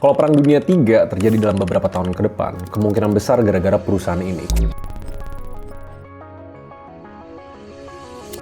Kalau Perang Dunia III terjadi dalam beberapa tahun ke depan, kemungkinan besar gara-gara perusahaan ini.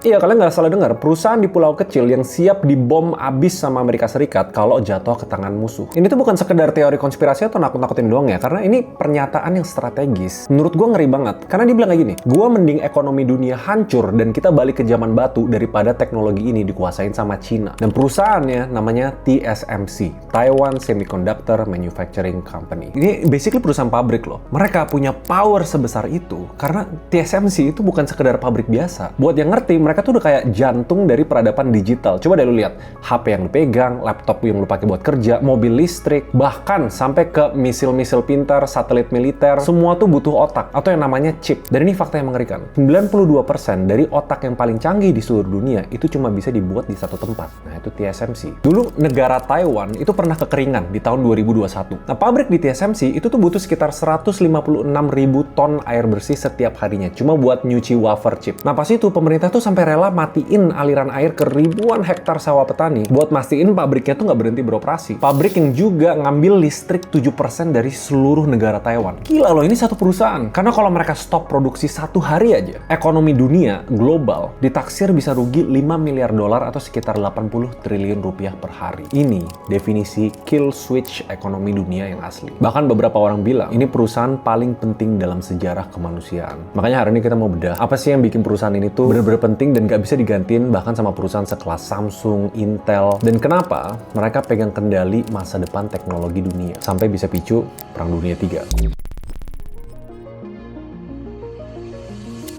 Iya, kalian nggak salah dengar, perusahaan di pulau kecil yang siap dibom abis sama Amerika Serikat kalau jatuh ke tangan musuh. Ini tuh bukan sekedar teori konspirasi atau nakut-nakutin doang ya, karena ini pernyataan yang strategis. Menurut gue ngeri banget, karena dia bilang kayak gini, gue mending ekonomi dunia hancur dan kita balik ke zaman batu daripada teknologi ini dikuasain sama Cina. Dan perusahaannya namanya TSMC, Taiwan Semiconductor Manufacturing Company. Ini basically perusahaan pabrik loh. Mereka punya power sebesar itu karena TSMC itu bukan sekedar pabrik biasa. Buat yang ngerti, mereka tuh udah kayak jantung dari peradaban digital. Coba deh lu lihat, HP yang lu pegang, laptop yang lu pakai buat kerja, mobil listrik, bahkan sampai ke misil-misil pintar, satelit militer, semua tuh butuh otak atau yang namanya chip. Dan ini fakta yang mengerikan. 92% dari otak yang paling canggih di seluruh dunia itu cuma bisa dibuat di satu tempat. Nah, itu TSMC. Dulu negara Taiwan itu pernah kekeringan di tahun 2021. Nah, pabrik di TSMC itu tuh butuh sekitar 156.000 ton air bersih setiap harinya cuma buat nyuci wafer chip. Nah, pas itu pemerintah tuh sampai rela matiin aliran air ke ribuan hektar sawah petani buat mastiin pabriknya tuh nggak berhenti beroperasi. Pabrik yang juga ngambil listrik 7% dari seluruh negara Taiwan. Gila loh, ini satu perusahaan. Karena kalau mereka stop produksi satu hari aja, ekonomi dunia global ditaksir bisa rugi 5 miliar dolar atau sekitar 80 triliun rupiah per hari. Ini definisi kill switch ekonomi dunia yang asli. Bahkan beberapa orang bilang ini perusahaan paling penting dalam sejarah kemanusiaan. Makanya hari ini kita mau bedah apa sih yang bikin perusahaan ini tuh bener-bener penting dan gak bisa digantiin bahkan sama perusahaan sekelas Samsung, Intel, dan kenapa mereka pegang kendali masa depan teknologi dunia sampai bisa picu Perang Dunia III.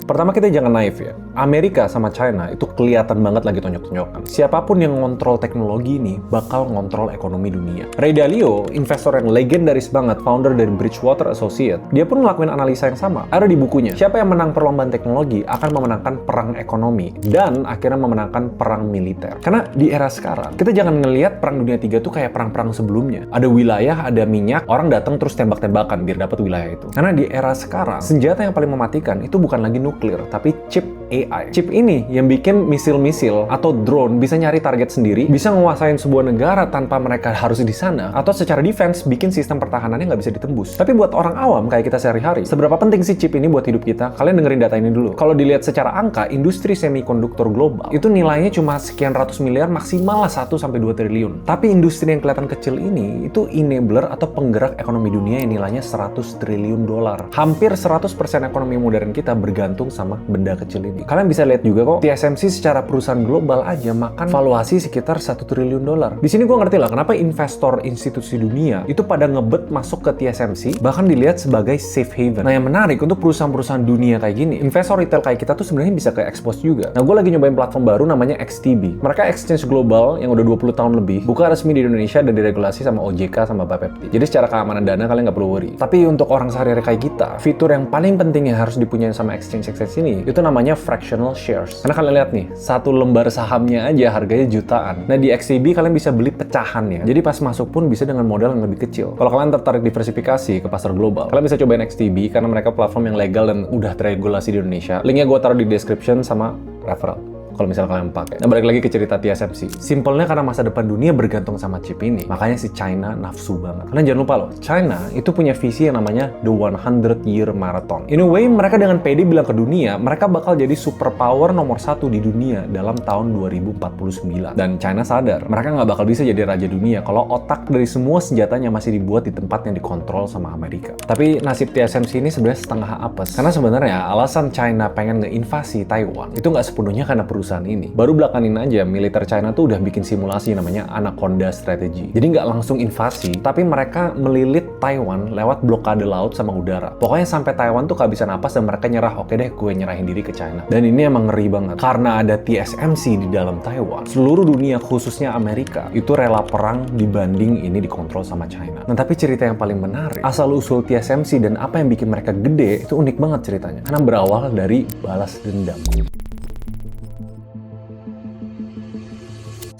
Pertama, kita jangan naif ya. Amerika sama China itu kelihatan banget lagi tonjok-tonjokan. Siapapun yang ngontrol teknologi ini bakal ngontrol ekonomi dunia. Ray Dalio, investor yang legendaris banget, founder dari Bridgewater Associates, dia pun ngelakuin analisa yang sama. Ada di bukunya. Siapa yang menang perlombaan teknologi akan memenangkan perang ekonomi dan akhirnya memenangkan perang militer. Karena di era sekarang, kita jangan ngelihat Perang Dunia III tuh kayak perang-perang sebelumnya. Ada wilayah, ada minyak, orang datang terus tembak-tembakan biar dapat wilayah itu. Karena di era sekarang, senjata yang paling mematikan itu bukan lagi nuklir, tapi chip AI. Chip ini yang bikin misil-misil atau drone bisa nyari target sendiri, bisa menguasain sebuah negara tanpa mereka harus di sana, atau secara defense bikin sistem pertahanannya nggak bisa ditembus. Tapi buat orang awam kayak kita sehari-hari, seberapa penting sih chip ini buat hidup kita? Kalian dengerin data ini dulu. Kalau dilihat secara angka, industri semikonduktor global itu nilainya cuma sekian ratus miliar, maksimal lah 1-2 triliun. Tapi industri yang kelihatan kecil ini itu enabler atau penggerak ekonomi dunia yang nilainya 100 triliun dolar. Hampir 100% ekonomi modern kita bergantung sama benda kecil ini. Kalian bisa lihat juga kok, TSMC secara perusahaan global aja makan valuasi sekitar 1 triliun dolar. Di sini gue ngerti lah kenapa investor institusi dunia itu pada ngebet masuk ke TSMC, bahkan dilihat sebagai safe haven. Nah, yang menarik untuk perusahaan-perusahaan dunia kayak gini, investor retail kayak kita tuh sebenarnya bisa ke expose juga. Nah, gue lagi nyobain platform baru namanya XTB. Mereka exchange global yang udah 20 tahun lebih, buka resmi di Indonesia dan diregulasi sama OJK sama Bapepti. Jadi secara keamanan dana kalian nggak perlu worry. Tapi untuk orang sehari-hari kayak kita, fitur yang paling penting yang harus dipunyai sama exchange ini itu namanya fractional shares. Karena kalian lihat nih, satu lembar sahamnya aja harganya jutaan. Nah, di XTB kalian bisa beli pecahannya. Jadi pas masuk pun bisa dengan modal yang lebih kecil. Kalau kalian tertarik diversifikasi ke pasar global, kalian bisa cobain XTB karena mereka platform yang legal dan udah teregulasi di Indonesia. Linknya gue taruh di description sama referral kalau misalnya kalian pakai. Nah, balik lagi ke cerita TSMC. Simpelnya karena masa depan dunia bergantung sama chip ini, makanya si China nafsu banget. Kalian jangan lupa loh, China itu punya visi yang namanya The 100-Year Marathon. In a way, mereka dengan pede bilang ke dunia, mereka bakal jadi superpower nomor 1 di dunia dalam tahun 2049. Dan China sadar, mereka nggak bakal bisa jadi raja dunia kalau otak dari semua senjatanya masih dibuat di tempat yang dikontrol sama Amerika. Tapi nasib TSMC ini sebenarnya setengah apes. Karena sebenarnya alasan China pengen ngeinvasi Taiwan itu nggak sepenuhnya karena perusahaan ini. Baru belakangan aja, militer China tuh udah bikin simulasi namanya Anaconda Strategy. Jadi nggak langsung invasi, tapi mereka melilit Taiwan lewat blokade laut sama udara. Pokoknya sampai Taiwan tuh kehabisan napas dan mereka nyerah, oke deh gue nyerahin diri ke China. Dan ini emang ngeri banget. Karena ada TSMC di dalam Taiwan, seluruh dunia khususnya Amerika itu rela perang dibanding ini dikontrol sama China. Nah, tapi cerita yang paling menarik, asal-usul TSMC dan apa yang bikin mereka gede itu unik banget ceritanya. Karena berawal dari balas dendam.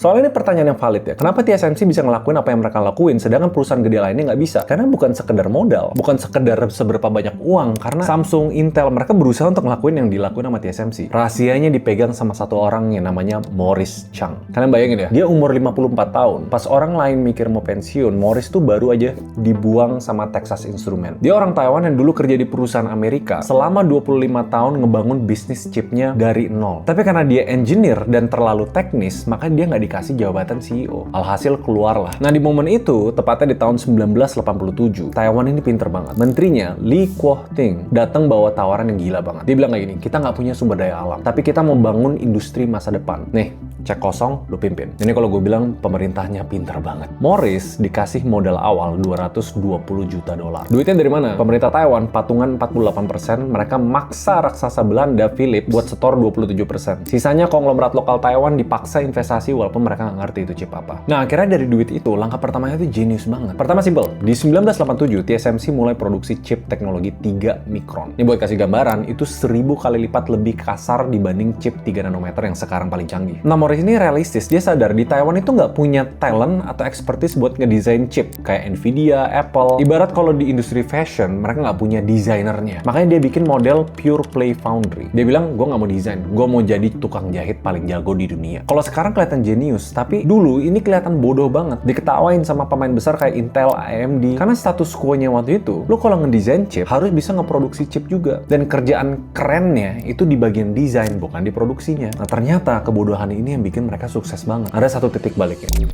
Soalnya ini pertanyaan yang valid ya. Kenapa TSMC bisa ngelakuin apa yang mereka lakuin, sedangkan perusahaan gede lainnya nggak bisa? Karena bukan sekedar modal, bukan sekedar seberapa banyak uang. Karena Samsung, Intel, mereka berusaha untuk ngelakuin yang dilakuin sama TSMC. Rahasianya dipegang sama satu orang yang namanya Morris Chang. Kalian bayangin ya, dia umur 54 tahun. Pas orang lain mikir mau pensiun, Morris tuh baru aja dibuang sama Texas Instruments. Dia orang Taiwan yang dulu kerja di perusahaan Amerika selama 25 tahun ngebangun bisnis chipnya dari nol. Tapi karena dia engineer dan terlalu teknis, maka dia nggak dikasih jabatan CEO. Alhasil keluarlah. Nah, di momen itu, tepatnya di tahun 1987, Taiwan ini pinter banget. Menterinya, Lee Kuo-ting, datang bawa tawaran yang gila banget. Dia bilang kayak gini, kita nggak punya sumber daya alam, tapi kita mau bangun industri masa depan. Nih, cek kosong, lu pimpin. Ini kalau gue bilang, pemerintahnya pinter banget. Morris dikasih modal awal $220 juta. Duitnya dari mana? Pemerintah Taiwan, patungan 48%, mereka maksa raksasa Belanda, Philip, buat setor 27%. Sisanya konglomerat lokal Taiwan dipaksa investasi walaupun mereka nggak ngerti itu chip apa. Nah, akhirnya dari duit itu, langkah pertamanya itu jenius banget. Pertama simple, di 1987, TSMC mulai produksi chip teknologi 3 mikron. Ini buat kasih gambaran, itu 1000 kali lipat lebih kasar dibanding chip 3 nanometer yang sekarang paling canggih. Nah, Morris ini realistis, dia sadar di Taiwan itu nggak punya talent atau expertise buat ngedesain chip, kayak Nvidia, Apple. Ibarat kalau di industri fashion, mereka nggak punya desainernya. Makanya dia bikin model Pure Play Foundry. Dia bilang, gue nggak mau desain, gue mau jadi tukang jahit paling jago di dunia. Kalau sekarang kelihatan jenius, tapi dulu ini kelihatan bodoh banget. Diketawain sama pemain besar kayak Intel, AMD. Karena status quo-nya waktu itu, lo kalau ngedesain chip, harus bisa ngeproduksi chip juga. Dan kerjaan kerennya itu di bagian desain, bukan di produksinya. Nah, ternyata kebodohan ini yang bikin mereka sukses banget. Ada satu titik baliknya.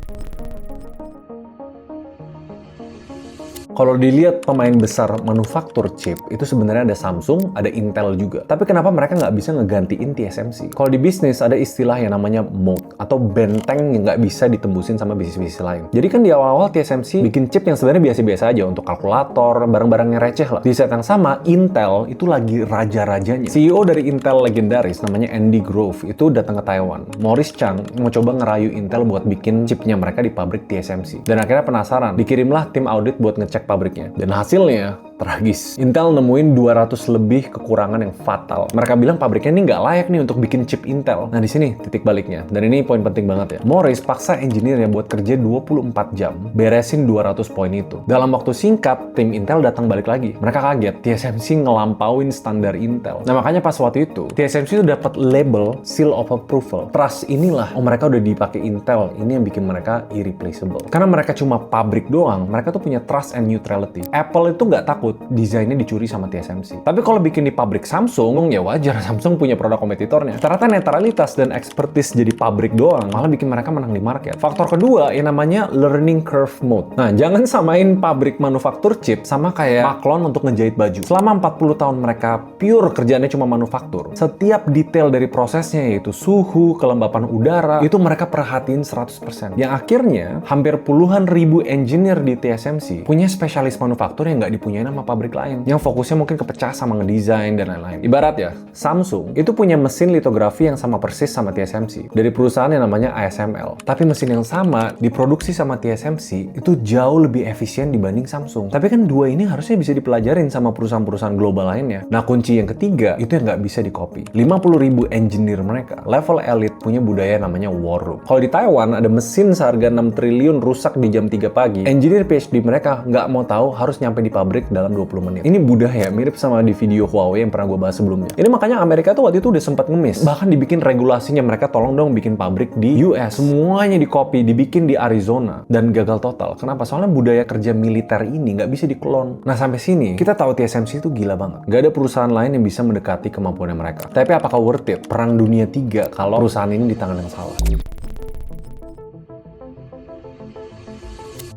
Kalau dilihat pemain besar manufaktur chip, itu sebenarnya ada Samsung, ada Intel juga. Tapi kenapa mereka nggak bisa ngegantiin TSMC? Kalau di bisnis ada istilah yang namanya moat, atau benteng yang nggak bisa ditembusin sama bisnis-bisnis lain. Jadi kan di awal-awal TSMC bikin chip yang sebenarnya biasa-biasa aja untuk kalkulator, barang-barang yang receh lah. Di saat yang sama, Intel itu lagi raja-rajanya. CEO dari Intel legendaris, namanya Andy Grove, itu datang ke Taiwan. Morris Chang mau coba ngerayu Intel buat bikin chipnya mereka di pabrik TSMC. Dan akhirnya penasaran, dikirimlah tim audit buat ngecek pabriknya. Dan hasilnya tragis. Intel nemuin 200 lebih kekurangan yang fatal. Mereka bilang pabriknya ini nggak layak nih untuk bikin chip Intel. Nah, di sini titik baliknya. Dan ini poin penting banget ya. Morris paksa engineer-nya buat kerja 24 jam, beresin 200 poin itu. Dalam waktu singkat, tim Intel datang balik lagi. Mereka kaget, TSMC ngelampauin standar Intel. Nah, makanya pas waktu itu, TSMC itu dapat label Seal of Approval. Trust inilah, mereka udah dipakai Intel. Ini yang bikin mereka irreplaceable. Karena mereka cuma pabrik doang, mereka tuh punya trust and neutrality. Apple itu nggak takut desainnya dicuri sama TSMC. Tapi kalau bikin di pabrik Samsung, ya wajar, Samsung punya produk kompetitornya. Ternyata netralitas dan expertise jadi pabrik doang malah bikin mereka menang di market. Faktor kedua yang namanya learning curve mode. Nah, jangan samain pabrik manufaktur chip sama kayak Maklon untuk ngejahit baju. Selama 40 tahun mereka pure kerjaannya cuma manufaktur. Setiap detail dari prosesnya, yaitu suhu, kelembapan udara, itu mereka perhatiin 100%. Yang akhirnya hampir puluhan ribu engineer di TSMC punya spesialis manufaktur yang nggak dipunyain sama pabrik lain, yang fokusnya mungkin kepecah sama ngedesain dan lain-lain. Ibarat ya, Samsung itu punya mesin litografi yang sama persis sama TSMC dari perusahaan yang namanya ASML. Tapi mesin yang sama diproduksi sama TSMC itu jauh lebih efisien dibanding Samsung. Tapi kan dua ini harusnya bisa dipelajarin sama perusahaan-perusahaan global lainnya. Nah, kunci yang ketiga itu yang nggak bisa di-copy. 50.000 engineer mereka, level elite, punya budaya namanya war room. Kalau di Taiwan ada mesin seharga 6 triliun rusak di jam 3 pagi, engineer PhD mereka nggak mau tahu, harus nyampe di pabrik dalam 20 menit. Ini budaya mirip sama di video Huawei yang pernah gue bahas sebelumnya. Ini makanya Amerika tuh waktu itu udah sempat ngemis. Bahkan dibikin regulasinya, mereka tolong dong bikin pabrik di US. Semuanya di-copy, dibikin di Arizona. Dan gagal total. Kenapa? Soalnya budaya kerja militer ini nggak bisa diklon. Nah, sampai sini, kita tahu TSMC itu gila banget. Nggak ada perusahaan lain yang bisa mendekati kemampuannya mereka. Tapi apakah worth it? Perang Dunia 3 kalau perusahaan ini di tangan yang salah.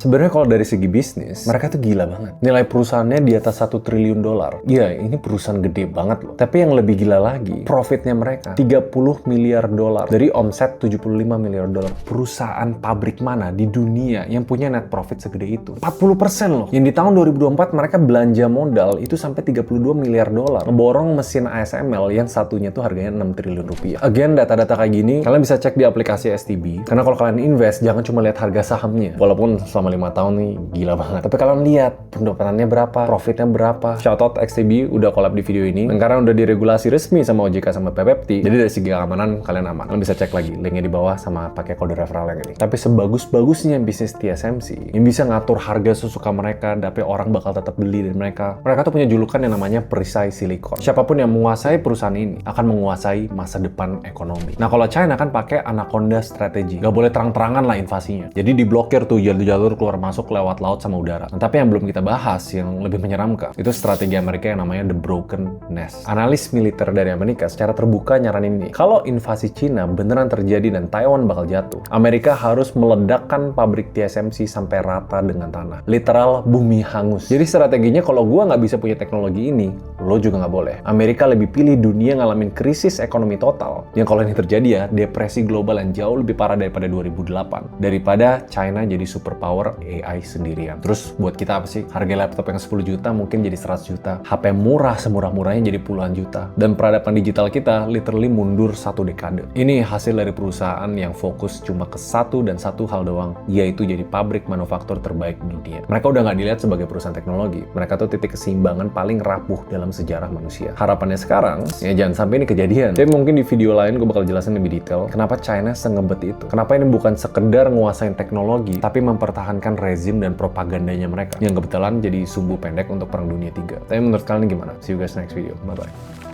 Sebenarnya kalau dari segi bisnis, mereka tuh gila banget. Nilai perusahaannya di atas $1 triliun. Iya, ini perusahaan gede banget loh. Tapi yang lebih gila lagi, profitnya mereka $30 miliar. Dari omset $75 miliar. Perusahaan pabrik mana di dunia yang punya net profit segede itu? 40% loh. Yang di tahun 2024 mereka belanja modal itu sampai $32 miliar. Ngeborong mesin ASML yang satunya tuh harganya $6 triliun. Again, data-data kayak gini, kalian bisa cek di aplikasi STB. Karena kalau kalian invest, jangan cuma lihat harga sahamnya. Walaupun selama 5 tahun nih gila banget. Tapi kalian lihat pendapatannya berapa, profitnya berapa. Shoutout XTB udah collab di video ini. Dan karena udah diregulasi resmi sama OJK sama PPPT, jadi dari segi keamanan kalian aman. Kalian bisa cek lagi linknya di bawah sama pakai kode referral yang ini. Tapi sebagus-bagusnya bisnis TSMC yang bisa ngatur harga sesuka mereka, tapi orang bakal tetap beli dari mereka. Mereka tuh punya julukan yang namanya perisai silikon. Siapapun yang menguasai perusahaan ini akan menguasai masa depan ekonomi. Nah kalau China kan pakai anaconda strategi, nggak boleh terang-terangan lah invasinya. Jadi diblokir tuh jalur-jalur keluar masuk lewat laut sama udara. Nah, tapi yang belum kita bahas, yang lebih menyeramkan, itu strategi Amerika yang namanya The Broken Nest. Analis militer dari Amerika secara terbuka nyaranin ini, kalau invasi Cina beneran terjadi dan Taiwan bakal jatuh, Amerika harus meledakkan pabrik TSMC sampai rata dengan tanah. Literal bumi hangus. Jadi strateginya kalau gua nggak bisa punya teknologi ini, lo juga nggak boleh. Amerika lebih pilih dunia ngalamin krisis ekonomi total, yang kalau ini terjadi ya, depresi global yang jauh lebih parah daripada 2008, daripada China jadi superpower AI sendirian. Terus buat kita apa sih? Harga laptop yang 10 juta mungkin jadi 100 juta. HP murah semurah-murahnya jadi puluhan juta. Dan peradaban digital kita literally mundur 1 dekade. Ini hasil dari perusahaan yang fokus cuma ke satu dan satu hal doang, yaitu jadi pabrik manufaktur terbaik di dunia. Mereka udah nggak dilihat sebagai perusahaan teknologi. Mereka tuh titik keseimbangan paling rapuh dalam sejarah manusia. Harapannya sekarang, ya jangan sampai ini kejadian. Tapi mungkin di video lain gue bakal jelasin lebih detail kenapa China sengebet itu. Kenapa ini bukan sekedar nguasain teknologi, tapi mempertahankan rezim dan propagandanya mereka yang kebetulan jadi sumbu pendek untuk Perang Dunia 3. Tapi menurut kalian gimana? See you guys next video. Bye-bye.